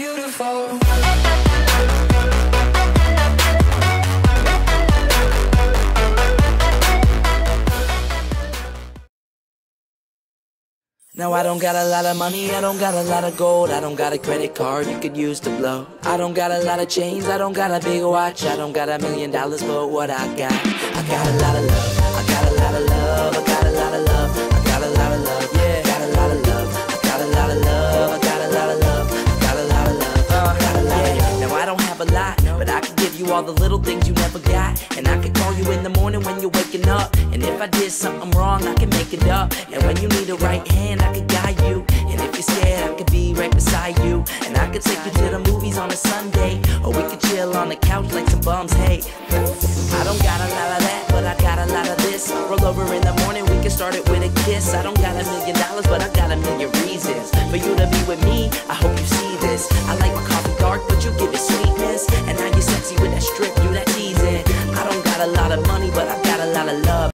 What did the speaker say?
beautiful. Now I don't got a lot of money, I don't got a lot of gold, I don't got a credit card you could use to blow. I don't got a lot of chains, I don't got a big watch, I don't got $1 million, but what I got a lot of love, I got a lot of love, I got a lot of love, I got a lot of love, yeah, got a lot of love, I got a lot of love, I got a lot of love, I got a lot of love, got a lot of love. Now I don't have a lot, but I can give you all the little things you never got, and I can call you in the morning when you're waking up, and if I did something wrong, I can make it up, and when you need a right hand, I can guide you, and if you're scared, I could be right beside you, and I could take you to the movies on a Sunday, or we could chill on the couch like some bums, hey. I don't got a lot of that, but I got a lot of this. Roll over in the morning, we can start it with a kiss. I don't got $1 million, but I got 1,000,000 reasons for you to be with me. I hope you see this. I like my coffee dark, but you give it sweetness, and now you're sexy with that strip, you that teasing. I don't got a lot of money, but I got a lot of love.